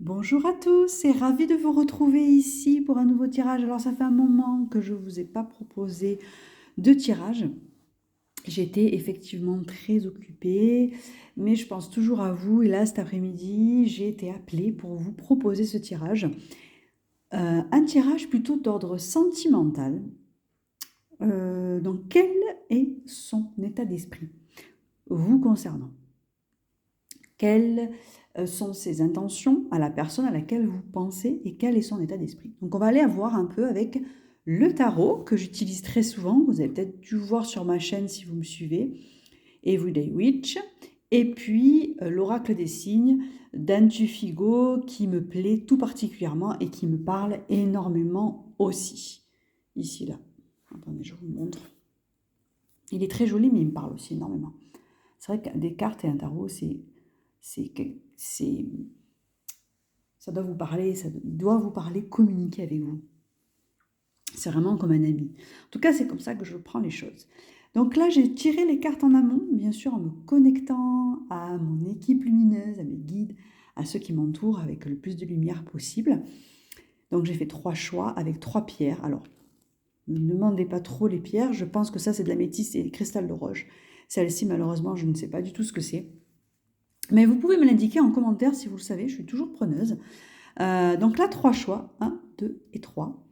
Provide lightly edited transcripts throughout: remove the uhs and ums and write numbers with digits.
Bonjour à tous et ravie de vous retrouver ici pour un nouveau tirage. Alors ça fait un moment que je ne vous ai pas proposé de tirage. J'étais effectivement très occupée, mais je pense toujours à vous. Et là, cet après-midi, j'ai été appelée pour vous proposer ce tirage. Un tirage plutôt d'ordre sentimental. Donc quel est son état d'esprit vous concernant? Quelles sont ses intentions à la personne à laquelle vous pensez et quel est son état d'esprit. Donc on va aller voir un peu avec le tarot que j'utilise très souvent. Vous avez peut-être dû voir sur ma chaîne si vous me suivez, Everyday Witch. Et puis l'oracle des signes d'Antu Figo qui me plaît tout particulièrement et qui me parle énormément aussi. Ici, là. Attendez, je vous montre. Il est très joli, mais il me parle aussi énormément. C'est vrai que des cartes et un tarot, ça doit vous parler, il doit vous parler, communiquer avec vous. C'est vraiment comme un ami. En tout cas, c'est comme ça que je prends les choses. Donc là, j'ai tiré les cartes en amont, bien sûr, en me connectant à mon équipe lumineuse, à mes guides, à ceux qui m'entourent avec le plus de lumière possible. Donc j'ai fait 3 choix avec 3 pierres. Alors, ne me demandez pas trop les pierres, je pense que ça c'est de l'améthyste et des cristals de roche. Celle-ci, malheureusement, je ne sais pas du tout ce que c'est. Mais vous pouvez me l'indiquer en commentaire si vous le savez, je suis toujours preneuse. Donc là, 3 choix, 1, 2 et 3.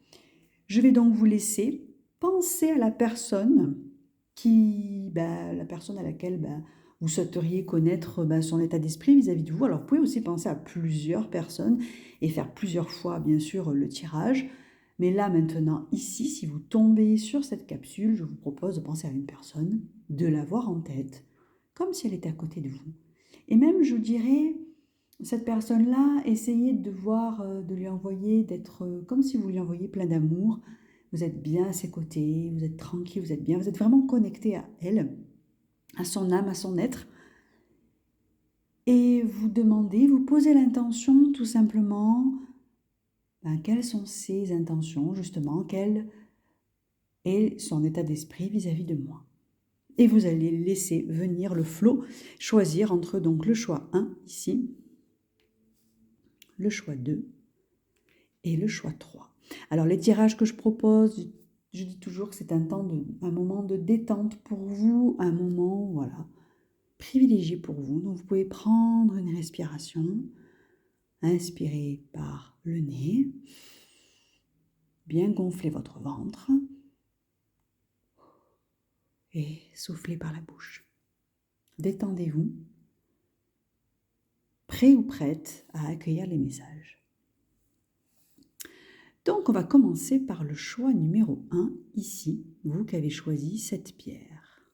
Je vais donc vous laisser penser à la personne la personne à laquelle vous souhaiteriez connaître son état d'esprit vis-à-vis de vous. Alors, vous pouvez aussi penser à plusieurs personnes et faire plusieurs fois, bien sûr, le tirage. Mais là, maintenant, ici, si vous tombez sur cette capsule, je vous propose de penser à une personne, de la voir en tête, comme si elle était à côté de vous. Et même, je vous dirais, cette personne-là, essayez de voir, de lui envoyer, d'être comme si vous lui envoyiez plein d'amour. Vous êtes bien à ses côtés, vous êtes tranquille, vous êtes bien, vous êtes vraiment connecté à elle, à son âme, à son être. Et vous demandez, vous posez l'intention tout simplement, quelles sont ses intentions justement, quel est son état d'esprit vis-à-vis de moi. Et vous allez laisser venir le flot, choisir entre donc le choix 1 ici, le choix 2 et le choix 3. Alors les tirages que je propose, je dis toujours que c'est un moment de détente pour vous, un moment privilégié pour vous. Donc vous pouvez prendre une respiration, inspirer par le nez, bien gonfler votre ventre et souffler par la bouche. Détendez-vous, prêt ou prête à accueillir les messages. Donc on va commencer par le choix numéro 1, ici, vous qui avez choisi cette pierre.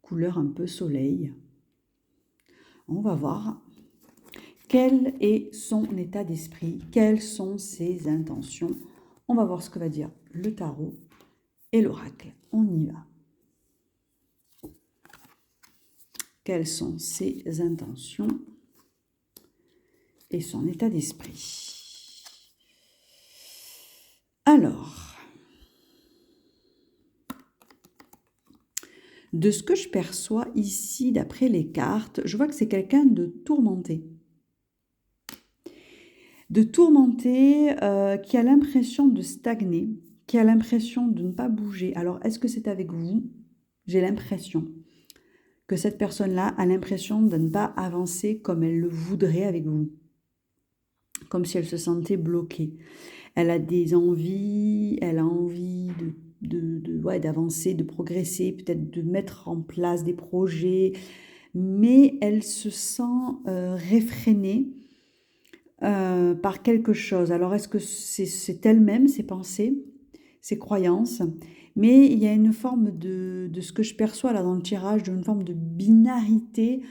Couleur un peu soleil. On va voir quel est son état d'esprit, quelles sont ses intentions. On va voir ce que va dire le tarot et l'oracle. On y va. Quelles sont ses intentions et son état d'esprit. Alors, de ce que je perçois ici, d'après les cartes, je vois que c'est quelqu'un de tourmenté. Qui a l'impression de stagner, qui a l'impression de ne pas bouger. Alors, est-ce que c'est avec vous? J'ai l'impression que cette personne-là a l'impression de ne pas avancer comme elle le voudrait avec vous. Comme si elle se sentait bloquée. Elle a des envies, elle a envie d'avancer, de progresser, peut-être de mettre en place des projets, mais elle se sent réfrénée par quelque chose. Alors, est-ce que c'est elle-même, ses pensées, ses croyances? Mais il y a une forme de ce que je perçois là dans le tirage, d'une forme de binarité,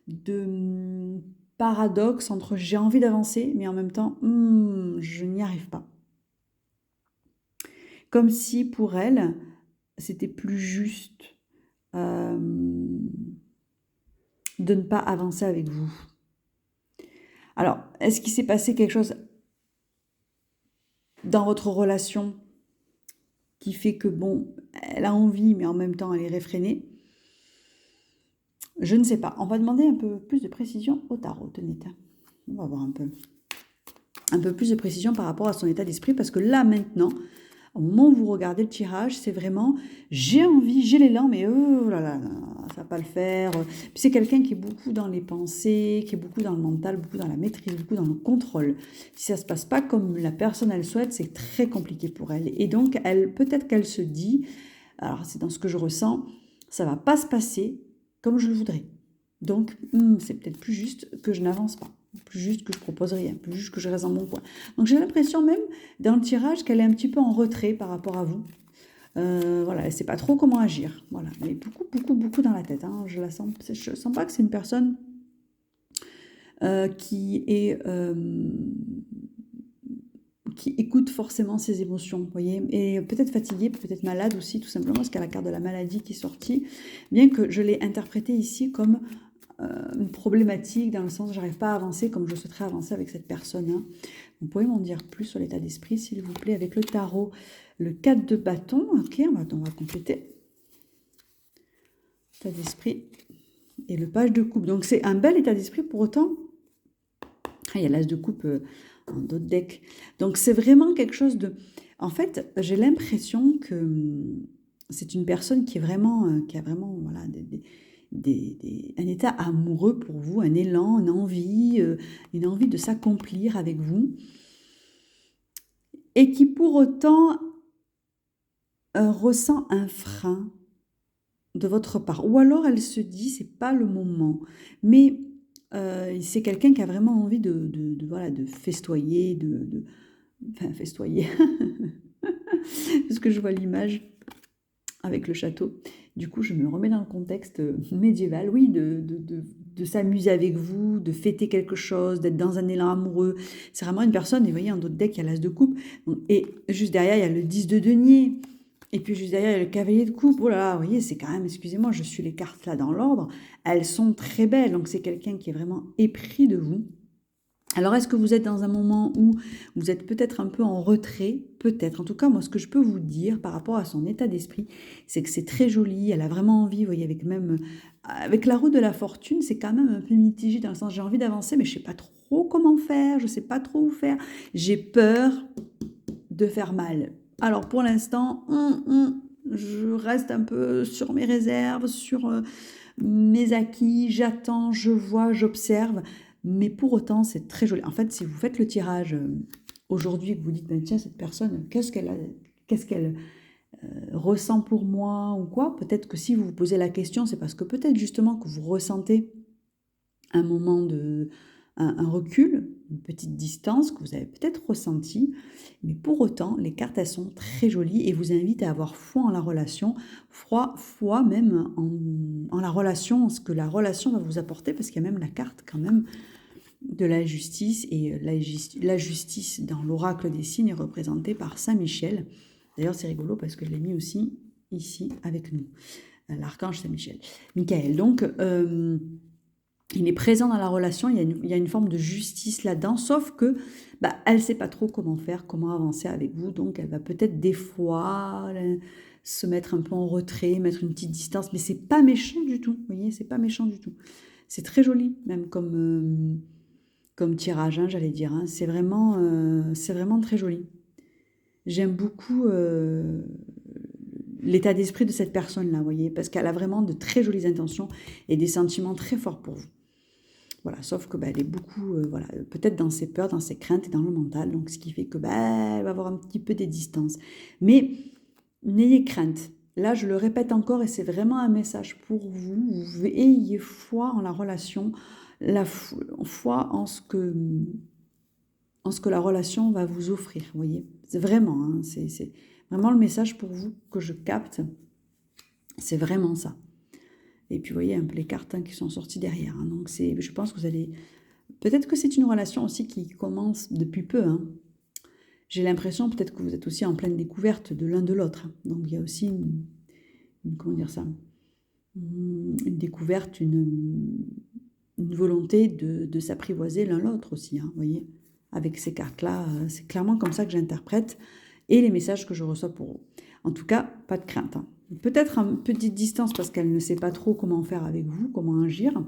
de paradoxe entre j'ai envie d'avancer, mais en même temps, je n'y arrive pas. Comme si pour elle, c'était plus juste de ne pas avancer avec vous. Alors, est-ce qu'il s'est passé quelque chose dans votre relation qui fait que, elle a envie, mais en même temps, elle est réfrénée? Je ne sais pas. On va demander un peu plus de précision au tarot, tenez. On va voir un peu plus de précision par rapport à son état d'esprit, parce que là, maintenant, au moment où vous regardez le tirage, c'est vraiment, j'ai envie, j'ai l'élan, mais oh là là, ça va pas le faire. Puis c'est quelqu'un qui est beaucoup dans les pensées, qui est beaucoup dans le mental, beaucoup dans la maîtrise, beaucoup dans le contrôle. Si ça se passe pas comme la personne elle souhaite, c'est très compliqué pour elle. Et donc, peut-être qu'elle se dit, alors c'est dans ce que je ressens, ça va pas se passer comme je le voudrais. Donc, c'est peut-être plus juste que je n'avance pas, plus juste que je propose rien, plus juste que je reste dans mon coin. Donc j'ai l'impression même, dans le tirage, qu'elle est un petit peu en retrait par rapport à vous. Voilà, elle ne sait pas trop comment agir. Voilà, elle est beaucoup dans la tête. Hein. Je sens pas que c'est une personne qui écoute forcément ses émotions, vous voyez, et peut-être fatiguée, peut-être malade aussi, tout simplement, parce qu'il y a la carte de la maladie qui est sortie, bien que je l'ai interprétée ici comme une problématique, dans le sens où j'arrive pas à avancer comme je souhaiterais avancer avec cette personne. Hein. Vous pouvez m'en dire plus sur l'état d'esprit, s'il vous plaît, avec le tarot, le 4 de bâton, ok, on va compléter, état d'esprit, et le page de coupe, donc c'est un bel état d'esprit, pour autant, il y a l'as de coupe en d'autres decks. Donc c'est vraiment quelque chose de... En fait, j'ai l'impression que c'est une personne qui a vraiment voilà, un état amoureux pour vous, un élan, une envie de s'accomplir avec vous. Et qui pour autant ressent un frein de votre part. Ou alors elle se dit, c'est pas le moment. Mais... c'est quelqu'un qui a vraiment envie voilà, de festoyer, enfin festoyer, parce que je vois l'image avec le château. Du coup, je me remets dans le contexte médiéval, oui, de s'amuser avec vous, de fêter quelque chose, d'être dans un élan amoureux. C'est vraiment une personne, et vous voyez, en d'autres decks, il y a l'as de coupe, et juste derrière, il y a le 10 de denier. Et puis juste derrière, il y a le cavalier de coupe. Oh là là, vous voyez, c'est quand même, excusez-moi, je suis les cartes là dans l'ordre. Elles sont très belles. Donc c'est quelqu'un qui est vraiment épris de vous. Alors est-ce que vous êtes dans un moment où vous êtes peut-être un peu en retrait? Peut-être. En tout cas, moi, ce que je peux vous dire par rapport à son état d'esprit, c'est que c'est très joli. Elle a vraiment envie, vous voyez, avec la roue de la fortune, c'est quand même un peu mitigé dans le sens, j'ai envie d'avancer, mais je ne sais pas trop comment faire, je ne sais pas trop où faire. J'ai peur de faire mal. Alors pour l'instant, je reste un peu sur mes réserves, sur mes acquis, j'attends, je vois, j'observe, mais pour autant c'est très joli. En fait, si vous faites le tirage aujourd'hui, que vous dites, ben, tiens, cette personne, qu'est-ce qu'elle ressent pour moi ou quoi, peut-être que si vous vous posez la question, c'est parce que peut-être justement que vous ressentez un moment un recul, une petite distance que vous avez peut-être ressenti, mais pour autant, les cartes, elles sont très jolies et vous invitent à avoir foi en la relation, foi même en la relation, en ce que la relation va vous apporter, parce qu'il y a même la carte quand même de la justice, et la justice dans l'oracle des signes est représentée par Saint Michel. D'ailleurs, c'est rigolo parce que je l'ai mis aussi ici avec nous, l'archange Saint Michel, Michael. Donc, il est présent dans la relation, il y a une forme de justice là-dedans, sauf que elle ne sait pas trop comment faire, comment avancer avec vous, donc elle va peut-être des fois se mettre un peu en retrait, mettre une petite distance, mais c'est pas méchant du tout, vous voyez, c'est pas méchant du tout. C'est très joli, même comme tirage, hein, j'allais dire, hein. C'est vraiment très joli. J'aime beaucoup l'état d'esprit de cette personne-là, vous voyez, parce qu'elle a vraiment de très jolies intentions et des sentiments très forts pour vous. Voilà, sauf que elle est beaucoup, voilà, peut-être dans ses peurs, dans ses craintes et dans le mental, donc ce qui fait que elle va avoir un petit peu des distances. Mais n'ayez crainte. Là, je le répète encore, et c'est vraiment un message pour vous. Vous ayez foi en la relation, foi en ce que la relation va vous offrir, vous voyez. C'est vraiment, hein, c'est vraiment le message pour vous que je capte. C'est vraiment ça. Et puis, vous voyez un peu les cartes qui sont sorties derrière. Hein. Donc, je pense que vous allez... Peut-être que c'est une relation aussi qui commence depuis peu. Hein. J'ai l'impression peut-être que vous êtes aussi en pleine découverte de l'un de l'autre. Hein. Donc, il y a aussi comment dire ça, une découverte, une volonté de s'apprivoiser l'un l'autre aussi. Hein, vous voyez, avec ces cartes-là, c'est clairement comme ça que j'interprète et les messages que je reçois pour vous. En tout cas, pas de crainte. Hein. Peut-être une petite distance parce qu'elle ne sait pas trop comment faire avec vous, comment agir.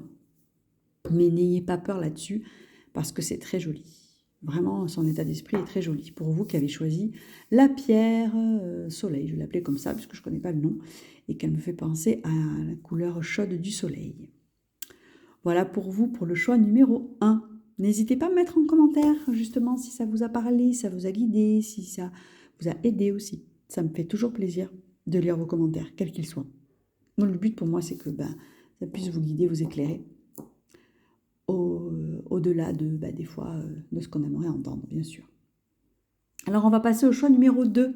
Mais n'ayez pas peur là-dessus, parce que c'est très joli. Vraiment, son état d'esprit est très joli. Pour vous qui avez choisi la pierre soleil, je vais l'appeler comme ça, puisque je ne connais pas le nom, et qu'elle me fait penser à la couleur chaude du soleil. Voilà pour vous, pour le choix numéro 1. N'hésitez pas à me mettre en commentaire, justement, si ça vous a parlé, si ça vous a guidé, si ça vous a aidé aussi. Ça me fait toujours plaisir de lire vos commentaires, quels qu'ils soient. Donc, le but pour moi, c'est que ça puisse vous guider, vous éclairer, au-delà des fois de ce qu'on aimerait entendre, bien sûr. Alors, on va passer au choix numéro 2.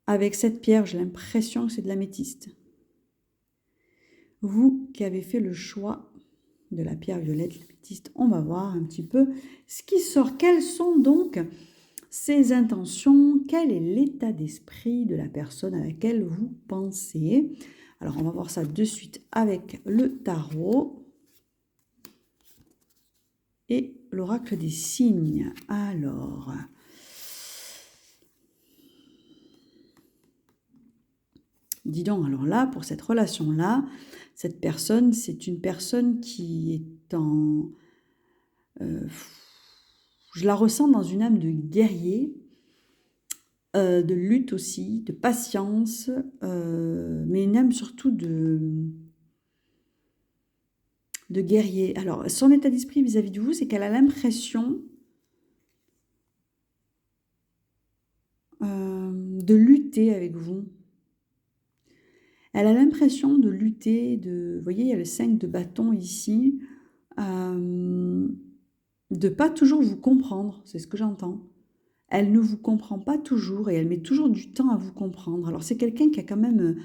Avec cette pierre, j'ai l'impression que c'est de l'améthyste. Vous qui avez fait le choix de la pierre violette, l'améthyste, on va voir un petit peu ce qui sort. Quelles sont donc ses intentions? Quel est l'état d'esprit de la personne à laquelle vous pensez? Alors, on va voir ça de suite avec le tarot et l'oracle des signes. Alors, dis donc, alors là, pour cette relation-là, cette personne, c'est une personne qui est en... je la ressens dans une âme de guerrier, de lutte aussi, de patience, mais une âme surtout de guerrier. Alors, son état d'esprit vis-à-vis de vous, c'est qu'elle a l'impression de lutter avec vous. Elle a l'impression de lutter, vous voyez, il y a le 5 de bâton ici, de ne pas toujours vous comprendre, c'est ce que j'entends. Elle ne vous comprend pas toujours et elle met toujours du temps à vous comprendre. Alors, c'est quelqu'un qui a quand même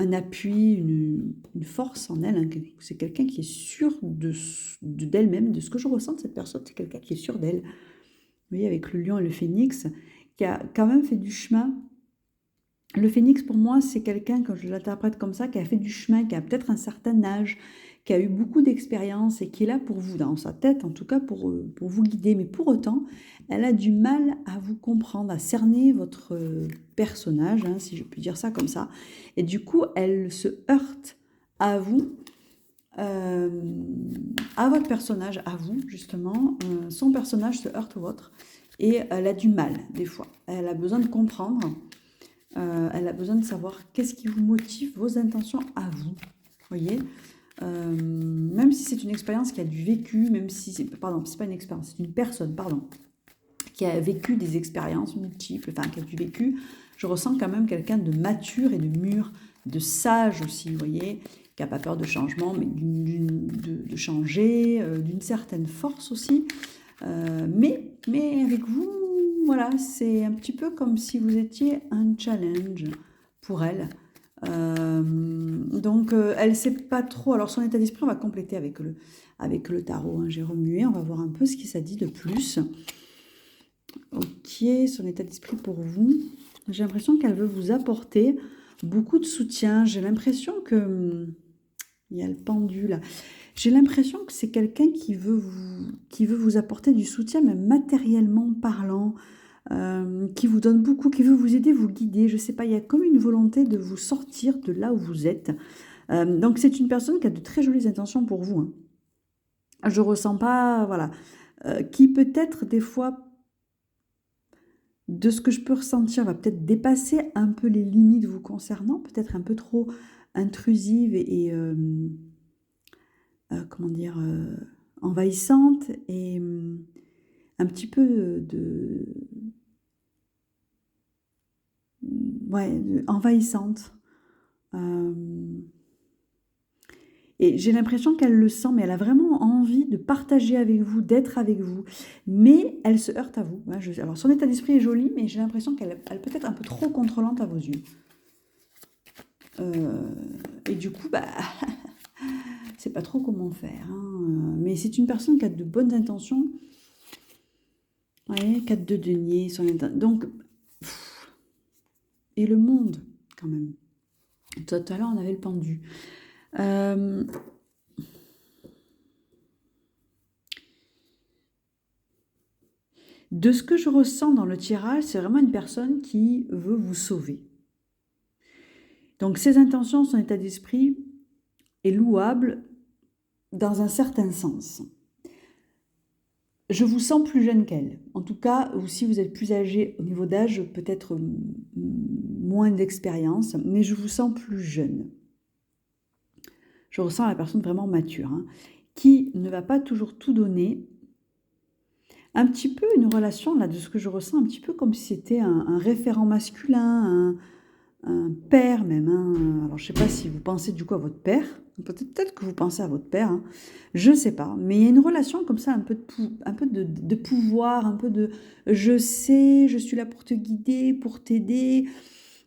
un appui, une force en elle. Hein. C'est quelqu'un qui est sûr d'elle-même, de ce que je ressens de cette personne. C'est quelqu'un qui est sûr d'elle. Vous voyez, avec le lion et le phénix, qui a quand même fait du chemin. Le phénix, pour moi, c'est quelqu'un, quand je l'interprète comme ça, qui a fait du chemin, qui a peut-être un certain âge, qui a eu beaucoup d'expérience et qui est là pour vous, dans sa tête en tout cas, pour vous guider. Mais pour autant, elle a du mal à vous comprendre, à cerner votre personnage, hein, si je puis dire ça comme ça. Et du coup, elle se heurte à vous, à votre personnage, à vous, justement. Son personnage se heurte au vôtre et elle a du mal, des fois. Elle a besoin de comprendre. Elle a besoin de savoir qu'est-ce qui vous motive, vos intentions à vous. Voyez, même si c'est une expérience qui a du vécu, même si c'est pas une expérience, c'est une personne, qui a vécu des expériences multiples, enfin qui a du vécu, je ressens quand même quelqu'un de mature et de mûr, de sage aussi, vous voyez, qui n'a pas peur de changement, mais de changer, d'une certaine force aussi. Mais avec vous, voilà, c'est un petit peu comme si vous étiez un challenge pour elle. Donc, elle ne sait pas trop. Alors, son état d'esprit, on va compléter avec le tarot. Hein. J'ai remué, on va voir un peu ce qui ça dit de plus. Ok, son état d'esprit pour vous. J'ai l'impression qu'elle veut vous apporter beaucoup de soutien. J'ai l'impression que... il y a le pendu là. J'ai l'impression que c'est quelqu'un qui veut vous apporter du soutien, même matériellement parlant, qui vous donne beaucoup, qui veut vous aider, vous guider. Je ne sais pas, il y a comme une volonté de vous sortir de là où vous êtes. Donc c'est une personne qui a de très jolies intentions pour vous. Hein. Je ne ressens pas, voilà, qui peut-être des fois, de ce que je peux ressentir, va peut-être dépasser un peu les limites vous concernant, peut-être un peu trop intrusive et comment dire, envahissante et un petit peu envahissante. Et j'ai l'impression qu'elle le sent, mais elle a vraiment envie de partager avec vous, d'être avec vous. Mais elle se heurte à vous. Alors, son état d'esprit est joli, mais j'ai l'impression qu'elle peut être un peu trop contrôlante à vos yeux. Et du coup, c'est pas trop comment faire. Hein. Mais c'est une personne qui a de bonnes intentions. Ouais, 4 de denier. Donc, et le monde, quand même. Tout à l'heure, on avait le pendu. De ce que je ressens dans le tirage, c'est vraiment une personne qui veut vous sauver. Donc ses intentions, son état d'esprit est louable dans un certain sens. je vous sens plus jeune qu'elle. En tout cas, ou si vous êtes plus âgé au niveau d'âge, peut-être moins d'expérience, mais je vous sens plus jeune. Je ressens la personne vraiment mature, hein, qui ne va pas toujours tout donner. Un petit peu une relation, là, de ce que je ressens, un petit peu comme si c'était un référent masculin, un père même, hein. Alors, je ne sais pas si vous pensez du coup à votre père. Peut-être que vous pensez à votre père, hein. Je ne sais pas. Mais il y a une relation comme ça, un peu de pouvoir, un peu de je sais, je suis là pour te guider, pour t'aider.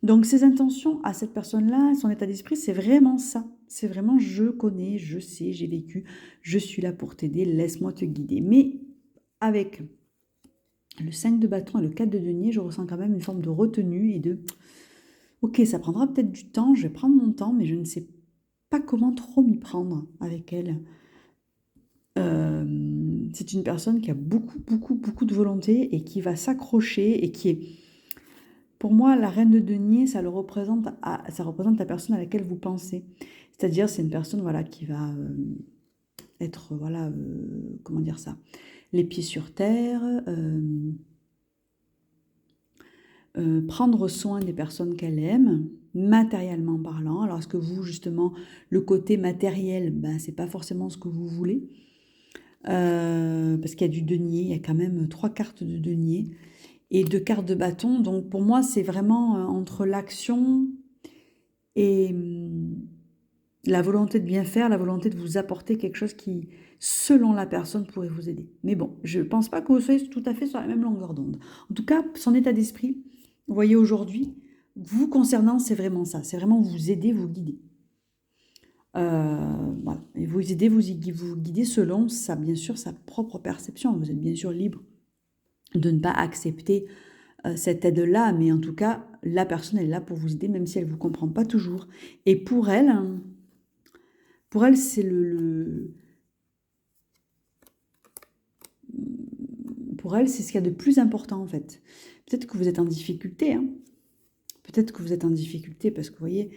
Donc, ses intentions à cette personne-là, son état d'esprit, c'est vraiment ça. C'est vraiment je connais, je sais, j'ai vécu, je suis là pour t'aider, laisse-moi te guider. Mais avec le 5 de bâton et le 4 de denier, je ressens quand même une forme de retenue et de ok, ça prendra peut-être du temps, je vais prendre mon temps, mais je ne sais pas comment trop m'y prendre avec elle. C'est une personne qui a beaucoup de volonté et qui va s'accrocher et qui est, pour moi, la reine de denier, ça représente la personne à laquelle vous pensez. C'est-à-dire, c'est une personne voilà, qui va être, voilà, comment dire ça, les pieds sur terre, prendre soin des personnes qu'elle aime, matériellement parlant. Alors, est-ce que vous, justement, le côté matériel, ben, c'est pas forcément ce que vous voulez, parce qu'il y a du denier, il y a quand même 3 cartes de denier et 2 cartes de bâton. Donc, pour moi, c'est vraiment entre l'action et la volonté de bien faire, la volonté de vous apporter quelque chose qui, selon la personne, pourrait vous aider. Mais bon, je ne pense pas que vous soyez tout à fait sur la même longueur d'onde. En tout cas, son état d'esprit, vous voyez aujourd'hui, vous concernant, c'est vraiment ça. C'est vraiment vous aider, vous guider. Voilà. Et vous aider, vous guider selon, ça, bien sûr, sa propre perception. Vous êtes bien sûr libre de ne pas accepter cette aide-là, mais en tout cas, la personne est là pour vous aider, même si elle ne vous comprend pas toujours. Et pour elle, c'est pour elle, c'est ce qu'il y a de plus important en fait. Peut-être que vous êtes en difficulté, hein. Peut-être que vous êtes en difficulté parce que vous voyez,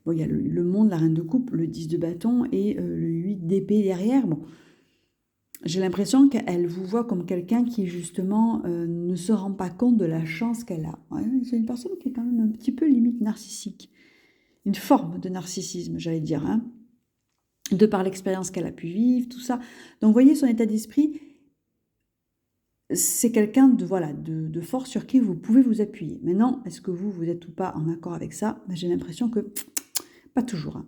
bon, il y a le monde, la reine de coupe, le 10 de bâton et le 8 d'épée derrière. Bon, j'ai l'impression qu'elle vous voit comme quelqu'un qui justement ne se rend pas compte de la chance qu'elle a. Ouais, c'est une personne qui est quand même un petit peu limite narcissique. Une forme de narcissisme, j'allais dire, hein, de par l'expérience qu'elle a pu vivre, tout ça. Donc, vous voyez, son état d'esprit, c'est quelqu'un de, voilà, de fort sur qui vous pouvez vous appuyer. Maintenant, est-ce que vous êtes ou pas en accord avec ça? J'ai l'impression que pas toujours, hein.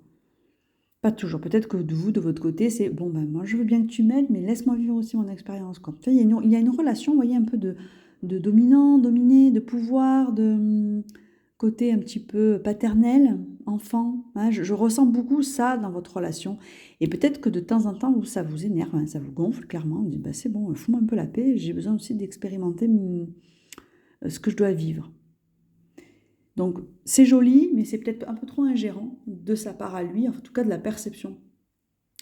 Pas toujours. Peut-être que vous, de votre côté, c'est bon, ben moi je veux bien que tu m'aides, mais laisse-moi vivre aussi mon expérience. Il y a une relation, vous voyez, un peu de dominant, dominé, de pouvoir, de côté un petit peu paternel, enfant, hein. Je ressens beaucoup ça dans votre relation. Et peut-être que de temps en temps, ça vous énerve, hein, ça vous gonfle clairement. Vous dites, bah, c'est bon, fous-moi un peu la paix, j'ai besoin aussi d'expérimenter ce que je dois vivre. Donc c'est joli, mais c'est peut-être un peu trop ingérant de sa part à lui, en tout cas de la perception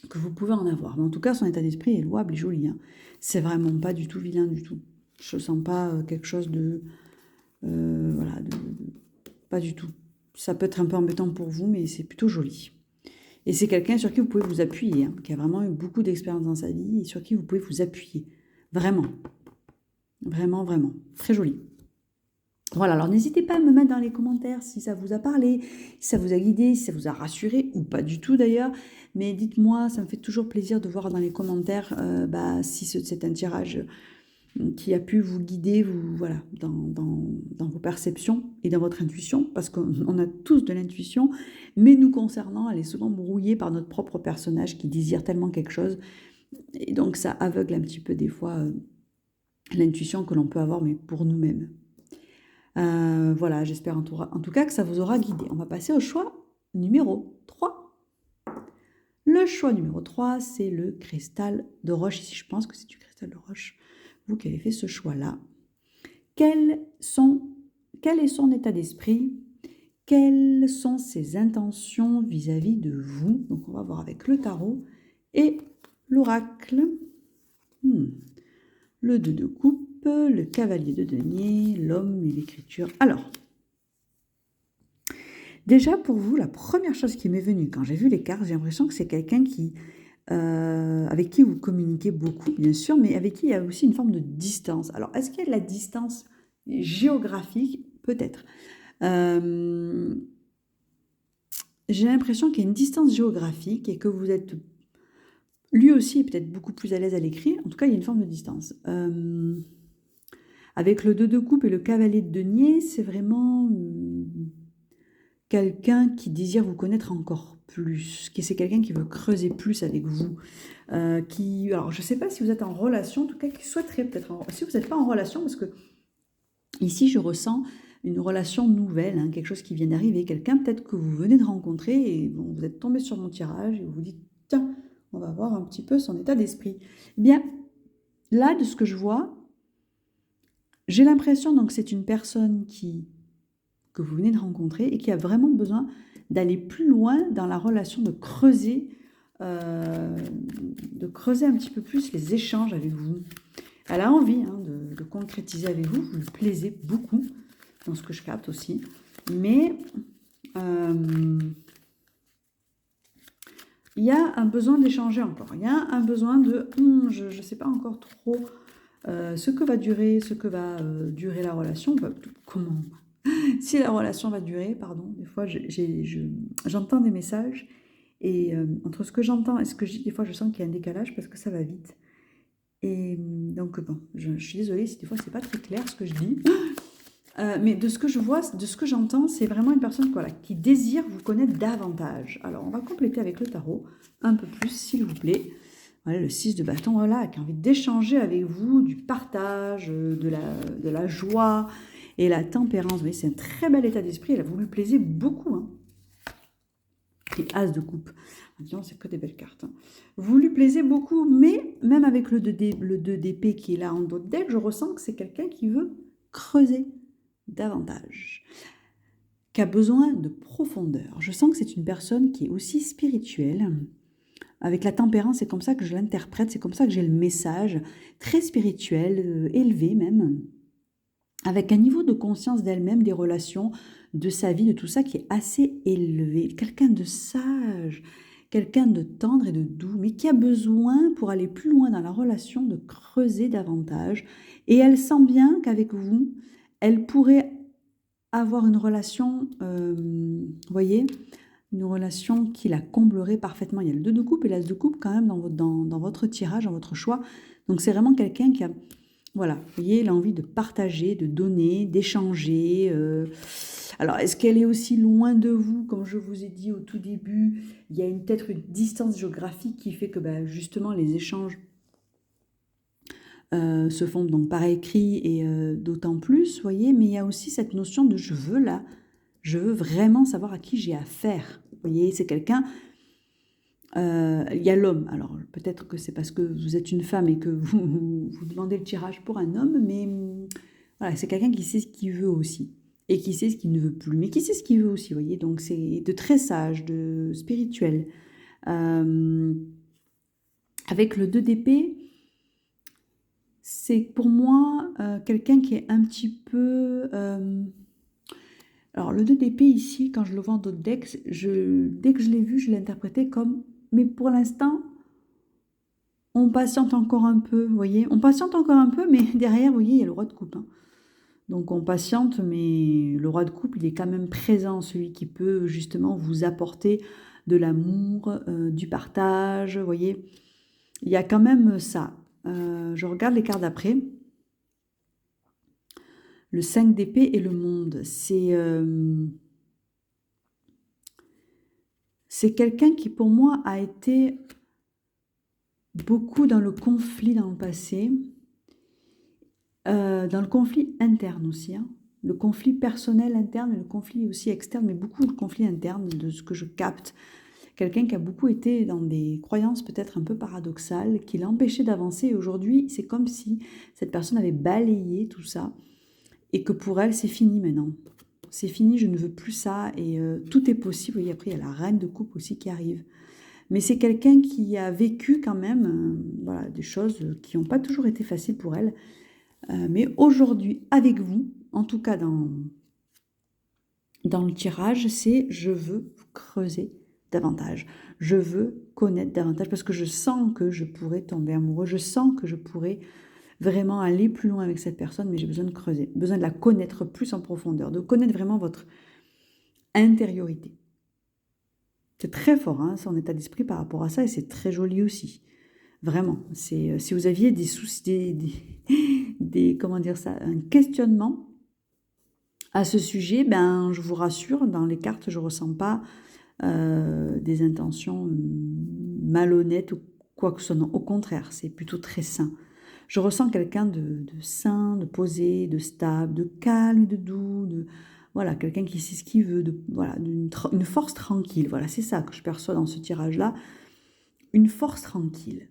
que vous pouvez en avoir. Mais en tout cas, son état d'esprit est louable et joli, hein. C'est vraiment pas du tout vilain du tout. Je ne sens pas quelque chose de... voilà, pas du tout. Ça peut être un peu embêtant pour vous, mais c'est plutôt joli. Et c'est quelqu'un sur qui vous pouvez vous appuyer, hein, qui a vraiment eu beaucoup d'expérience dans sa vie et sur qui vous pouvez vous appuyer. Vraiment. Vraiment, vraiment. Très joli. Voilà, alors n'hésitez pas à me mettre dans les commentaires si ça vous a parlé, si ça vous a guidé, si ça vous a rassuré, ou pas du tout d'ailleurs. Mais dites-moi, ça me fait toujours plaisir de voir dans les commentaires si c'est un tirage qui a pu vous guider voilà, dans vos perceptions et dans votre intuition, parce qu'on a tous de l'intuition, mais nous concernant, elle est souvent brouillée par notre propre personnage qui désire tellement quelque chose, et donc ça aveugle un petit peu des fois l'intuition que l'on peut avoir, mais pour nous-mêmes. Voilà, j'espère en tout cas que ça vous aura guidé. On va passer au choix numéro 3. Le choix numéro 3, c'est le cristal de roche. Ici, je pense que c'est du cristal de roche. Vous qui avez fait ce choix-là. Quel est son état d'esprit? Quelles sont ses intentions vis-à-vis de vous? Donc, on va voir avec le tarot et l'oracle. Le 2 de coupe, le cavalier de denier, l'homme et l'écriture. Alors, déjà pour vous, la première chose qui m'est venue quand j'ai vu les cartes, j'ai l'impression que c'est quelqu'un qui avec qui vous communiquez beaucoup, bien sûr, mais avec qui il y a aussi une forme de distance. Alors, est-ce qu'il y a de la distance géographique? Peut-être. J'ai l'impression qu'il y a une distance géographique et que vous êtes... Lui aussi est peut-être beaucoup plus à l'aise à l'écrit. En tout cas, il y a une forme de distance. Avec le 2 de coupe et le cavalier de denier, c'est vraiment quelqu'un qui désire vous connaître encore plus, c'est quelqu'un qui veut creuser plus avec vous, alors je ne sais pas si vous êtes en relation, en tout cas qui souhaiterait peut-être, si vous n'êtes pas en relation, parce que ici je ressens une relation nouvelle, hein, quelque chose qui vient d'arriver, quelqu'un peut-être que vous venez de rencontrer, et bon, vous êtes tombé sur mon tirage, et vous vous dites, tiens, on va voir un petit peu son état d'esprit. Eh bien, là, de ce que je vois, j'ai l'impression donc que c'est une personne que vous venez de rencontrer et qui a vraiment besoin d'aller plus loin dans la relation, de creuser un petit peu plus les échanges avec vous. Elle a envie de concrétiser avec vous, vous lui plaisez beaucoup, dans ce que je capte aussi, mais il y a un besoin d'échanger encore, il y a un besoin de, je ne sais pas encore trop ce que va durer la relation, comment si la relation va durer, pardon, des fois j'entends des messages et entre ce que j'entends et ce que je dis, des fois je sens qu'il y a un décalage parce que ça va vite. Et donc bon, je suis désolée si des fois c'est pas très clair ce que je dis. Mais de ce que je vois, de ce que j'entends, c'est vraiment une personne qui désire vous connaître davantage. Alors on va compléter avec le tarot un peu plus, s'il vous plaît. Voilà, le 6 de bâton, voilà, qui a envie d'échanger avec vous, du partage, de la joie et la tempérance. Vous voyez, c'est un très bel état d'esprit. Vous lui plaisez beaucoup. Hein. Et As de coupe. Attention, c'est que des belles cartes. Hein. Vous lui plaisez beaucoup, mais même avec le 2 d'épée qui est là en dos de deck, je ressens que c'est quelqu'un qui veut creuser davantage, qui a besoin de profondeur. Je sens que c'est une personne qui est aussi spirituelle. Avec la tempérance, c'est comme ça que je l'interprète, c'est comme ça que j'ai le message, très spirituel, élevé même, avec un niveau de conscience d'elle-même, des relations, de sa vie, de tout ça qui est assez élevé. Quelqu'un de sage, quelqu'un de tendre et de doux, mais qui a besoin, pour aller plus loin dans la relation, de creuser davantage. Et elle sent bien qu'avec vous, elle pourrait avoir une relation, vous voyez, une relation qui la comblerait parfaitement. Il y a le 2 de coupe et l'As de coupe quand même dans votre tirage, dans votre choix. Donc c'est vraiment quelqu'un qui a, voilà, vous voyez, l'envie de partager, de donner, d'échanger. Alors est-ce qu'elle est aussi loin de vous, comme je vous ai dit au tout début, il y a peut-être une distance géographique qui fait que justement les échanges se font donc par écrit et d'autant plus, vous voyez, mais il y a aussi cette notion de je veux vraiment savoir à qui j'ai affaire. Vous voyez, c'est quelqu'un... il y a l'homme. Alors, peut-être que c'est parce que vous êtes une femme et que vous demandez le tirage pour un homme, mais voilà, c'est quelqu'un qui sait ce qu'il veut aussi et qui sait ce qu'il ne veut plus, mais qui sait ce qu'il veut aussi, vous voyez. Donc, c'est de très sage, de spirituel. Avec le 2 d'épée, c'est pour moi quelqu'un qui est un petit peu... Alors, le 2 d'épée ici, quand je le vois dans d'autres decks, dès que je l'ai vu, je l'ai interprété comme... Mais pour l'instant, on patiente encore un peu, vous voyez. On patiente encore un peu, mais derrière, vous voyez, il y a le roi de coupe. Hein. Donc, on patiente, mais le roi de coupe, il est quand même présent, celui qui peut justement vous apporter de l'amour, du partage, vous voyez. Il y a quand même ça. Je regarde les cartes d'après. Le 5 d'épée et le monde. C'est quelqu'un qui, pour moi, a été beaucoup dans le conflit dans le passé, dans le conflit interne aussi. Hein. Le conflit personnel interne et le conflit aussi externe, mais beaucoup le conflit interne de ce que je capte. Quelqu'un qui a beaucoup été dans des croyances peut-être un peu paradoxales, qui l'empêchait d'avancer. Et aujourd'hui, c'est comme si cette personne avait balayé tout ça et que pour elle, c'est fini maintenant. C'est fini, je ne veux plus ça et tout est possible. Et après, il y a la reine de coupe aussi qui arrive. Mais c'est quelqu'un qui a vécu quand même voilà, des choses qui n'ont pas toujours été faciles pour elle. Mais aujourd'hui, avec vous, en tout cas dans le tirage, c'est je veux creuser davantage. Je veux connaître davantage parce que je sens que je pourrais tomber amoureux. Je sens que je pourrais vraiment aller plus loin avec cette personne, mais j'ai besoin de creuser, besoin de la connaître plus en profondeur, de connaître vraiment votre intériorité. C'est très fort, hein, son état d'esprit par rapport à ça, et c'est très joli aussi. Vraiment, c'est si vous aviez des soucis, comment dire ça, un questionnement à ce sujet, ben je vous rassure, dans les cartes, je ressens pas des intentions malhonnêtes ou quoi que ce soit. Non, au contraire, c'est plutôt très sain. Je ressens quelqu'un de sain, de posé, de stable, de calme, de doux, voilà, quelqu'un qui sait ce qu'il veut, voilà, une force tranquille. Voilà, c'est ça que je perçois dans ce tirage-là. Une force tranquille.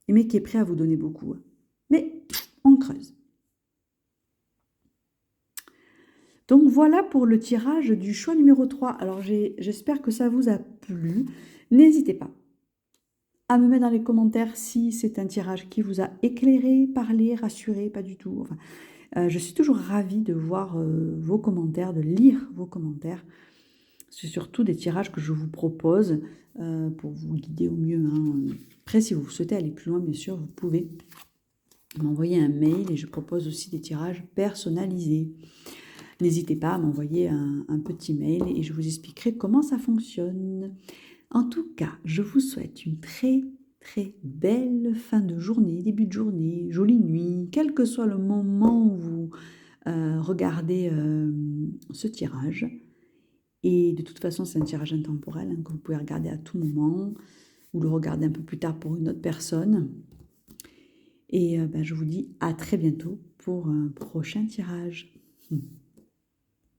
Mais qui est prêt à vous donner beaucoup. Mais on creuse. Donc voilà pour le tirage du choix numéro 3. Alors j'espère que ça vous a plu. N'hésitez pas à me mettre dans les commentaires si c'est un tirage qui vous a éclairé, parlé, rassuré, pas du tout. Enfin, je suis toujours ravie de voir vos commentaires, de lire vos commentaires. C'est surtout des tirages que je vous propose pour vous guider au mieux. Hein. Après, si vous souhaitez aller plus loin, bien sûr, vous pouvez m'envoyer un mail et je propose aussi des tirages personnalisés. N'hésitez pas à m'envoyer un petit mail et je vous expliquerai comment ça fonctionne. En tout cas, je vous souhaite une très très belle fin de journée, début de journée, jolie nuit, quel que soit le moment où vous regardez ce tirage. Et de toute façon, c'est un tirage intemporel hein, que vous pouvez regarder à tout moment ou le regarder un peu plus tard pour une autre personne. Et je vous dis à très bientôt pour un prochain tirage.